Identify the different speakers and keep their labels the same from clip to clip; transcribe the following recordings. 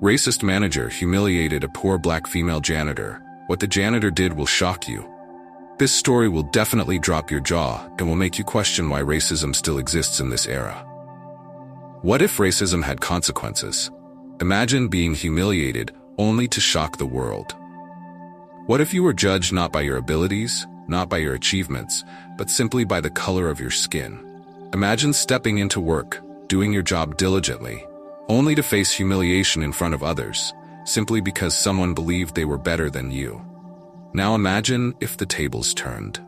Speaker 1: Racist manager humiliated a poor black female janitor. What the janitor did will shock you. This story will definitely drop your jaw and will make you question why racism still exists in this era. What if racism had consequences? Imagine being humiliated only to shock the world. What if you were judged not by your abilities, not by your achievements, but simply by the color of your skin? Imagine stepping into work, doing your job diligently, only to face humiliation in front of others, simply because someone believed they were better than you. Now imagine if the tables turned.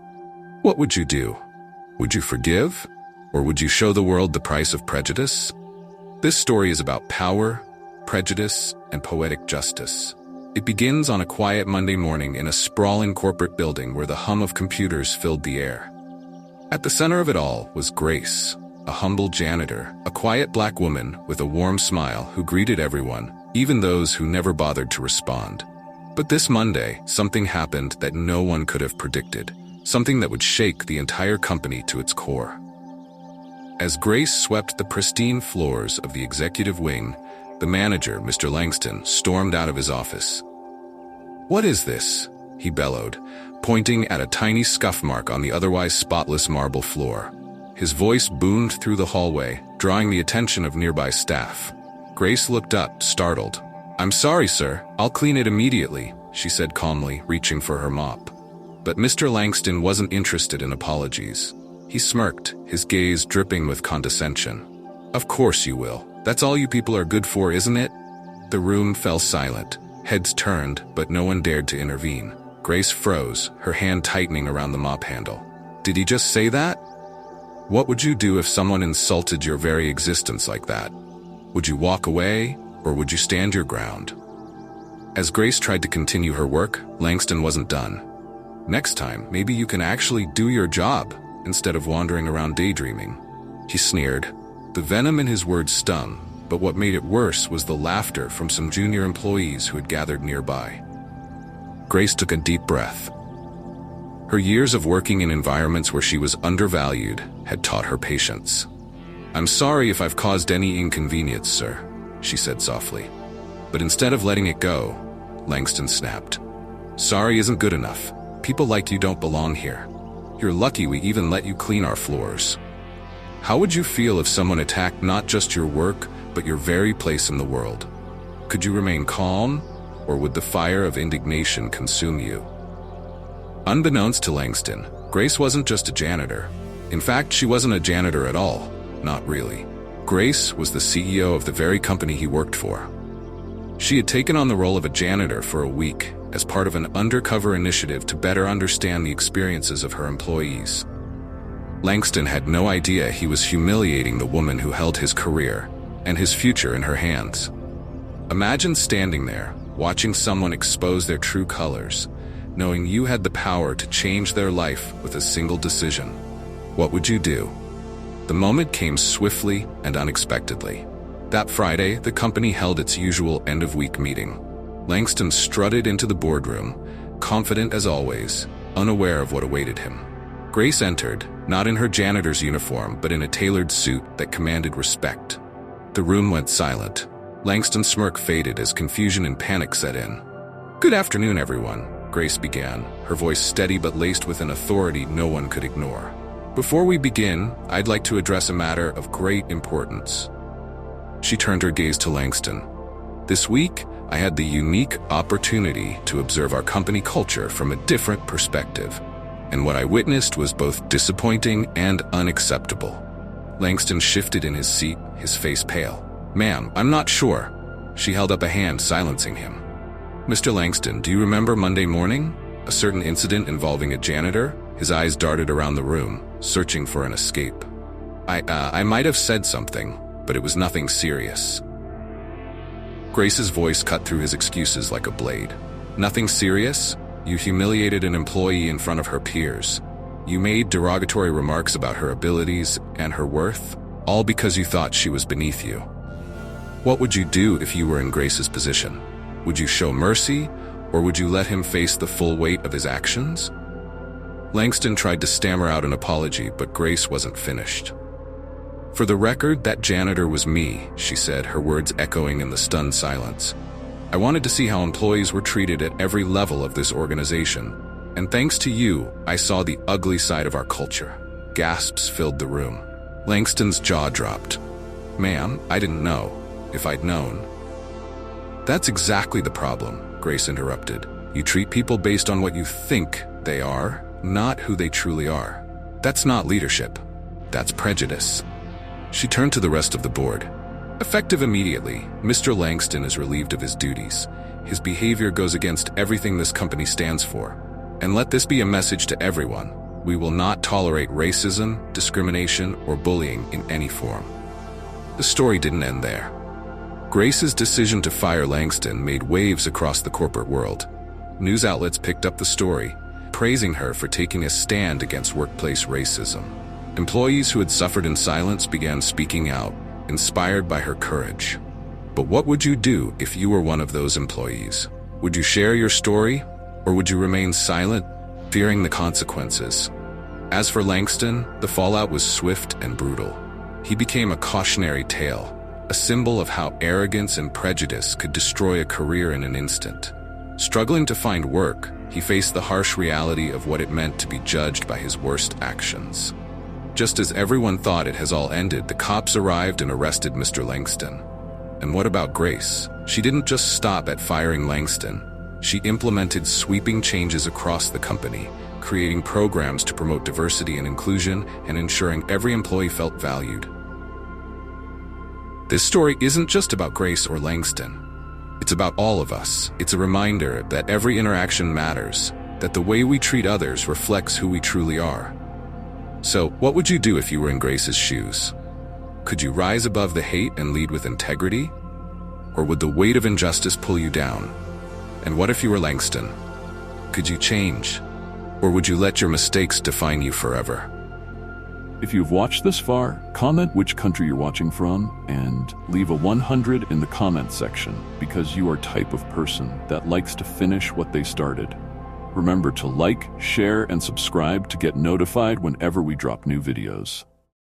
Speaker 1: What would you do? Would you forgive? Or would you show the world the price of prejudice? This story is about power, prejudice, and poetic justice. It begins on a quiet Monday morning in a sprawling corporate building where the hum of computers filled the air. At the center of it all was Grace, a humble janitor, a quiet black woman with a warm smile who greeted everyone, even those who never bothered to respond. But this Monday, something happened that no one could have predicted, something that would shake the entire company to its core. As Grace swept the pristine floors of the executive wing, the manager, Mr. Langston, stormed out of his office. "What is this?" he bellowed, pointing at a tiny scuff mark on the otherwise spotless marble floor. His voice boomed through the hallway, drawing the attention of nearby staff. Grace looked up, startled. "I'm sorry, sir. I'll clean it immediately," she said calmly, reaching for her mop. But Mr. Langston wasn't interested in apologies. He smirked, his gaze dripping with condescension. "Of course you will. That's all you people are good for, isn't it?" The room fell silent. Heads turned, but no one dared to intervene. Grace froze, her hand tightening around the mop handle. Did he just say that? What would you do if someone insulted your very existence like that? Would you walk away, or would you stand your ground? As Grace tried to continue her work, Langston wasn't done. "Next time, maybe you can actually do your job, instead of wandering around daydreaming," he sneered. The venom in his words stung, but what made it worse was the laughter from some junior employees who had gathered nearby. Grace took a deep breath. Her years of working in environments where she was undervalued had taught her patience. "I'm sorry if I've caused any inconvenience, sir," she said softly. But instead of letting it go, Langston snapped. "Sorry isn't good enough. People like you don't belong here. You're lucky we even let you clean our floors." How would you feel if someone attacked not just your work, but your very place in the world? Could you remain calm, or would the fire of indignation consume you? Unbeknownst to Langston, Grace wasn't just a janitor. In fact, she wasn't a janitor at all. Not really. Grace was the CEO of the very company he worked for. She had taken on the role of a janitor for a week as part of an undercover initiative to better understand the experiences of her employees. Langston had no idea he was humiliating the woman who held his career and his future in her hands. Imagine standing there, watching someone expose their true colors, knowing you had the power to change their life with a single decision. What would you do? The moment came swiftly and unexpectedly. That Friday, the company held its usual end-of-week meeting. Langston strutted into the boardroom, confident as always, unaware of what awaited him. Grace entered, not in her janitor's uniform, but in a tailored suit that commanded respect. The room went silent. Langston's smirk faded as confusion and panic set in. "Good afternoon, everyone," Grace began, her voice steady but laced with an authority no one could ignore. "Before we begin, I'd like to address a matter of great importance." She turned her gaze to Langston. "This week, I had the unique opportunity to observe our company culture from a different perspective, and what I witnessed was both disappointing and unacceptable." Langston shifted in his seat, his face pale. "Ma'am, I'm not sure." She held up a hand, silencing him. "Mr. Langston, do you remember Monday morning? A certain incident involving a janitor?" His eyes darted around the room, searching for an escape. I might have said something, but it was nothing serious." Grace's voice cut through his excuses like a blade. "Nothing serious? You humiliated an employee in front of her peers. You made derogatory remarks about her abilities and her worth, all because you thought she was beneath you. What would you do if you were in Grace's position? Would you show mercy, or would you let him face the full weight of his actions?" Langston tried to stammer out an apology, but Grace wasn't finished. "For the record, that janitor was me," she said, her words echoing in the stunned silence. "I wanted to see how employees were treated at every level of this organization. And thanks to you, I saw the ugly side of our culture." Gasps filled the room. Langston's jaw dropped. "Ma'am, I didn't know. If I'd known." "That's exactly the problem," Grace interrupted. "You treat people based on what you think they are, not who they truly are. That's not leadership. That's prejudice." She turned to the rest of the board. "Effective immediately, Mr. Langston is relieved of his duties. His behavior goes against everything this company stands for. And let this be a message to everyone. We will not tolerate racism, discrimination, or bullying in any form." The story didn't end there. Grace's decision to fire Langston made waves across the corporate world. News outlets picked up the story, praising her for taking a stand against workplace racism. Employees who had suffered in silence began speaking out, inspired by her courage. But what would you do if you were one of those employees? Would you share your story, or would you remain silent, fearing the consequences? As for Langston, the fallout was swift and brutal. He became a cautionary tale, a symbol of how arrogance and prejudice could destroy a career in an instant. Struggling to find work, he faced the harsh reality of what it meant to be judged by his worst actions. Just as everyone thought it has all ended, the cops arrived and arrested Mr. Langston. And what about Grace? She didn't just stop at firing Langston. She implemented sweeping changes across the company, creating programs to promote diversity and inclusion and ensuring every employee felt valued. This story isn't just about Grace or Langston. It's about all of us. It's a reminder that every interaction matters, that the way we treat others reflects who we truly are. So, what would you do if you were in Grace's shoes? Could you rise above the hate and lead with integrity? Or would the weight of injustice pull you down? And what if you were Langston? Could you change? Or would you let your mistakes define you forever?
Speaker 2: If you've watched this far, comment which country you're watching from and leave a 100 in the comment section because you are type of person that likes to finish what they started. Remember to like, share, and subscribe to get notified whenever we drop new videos.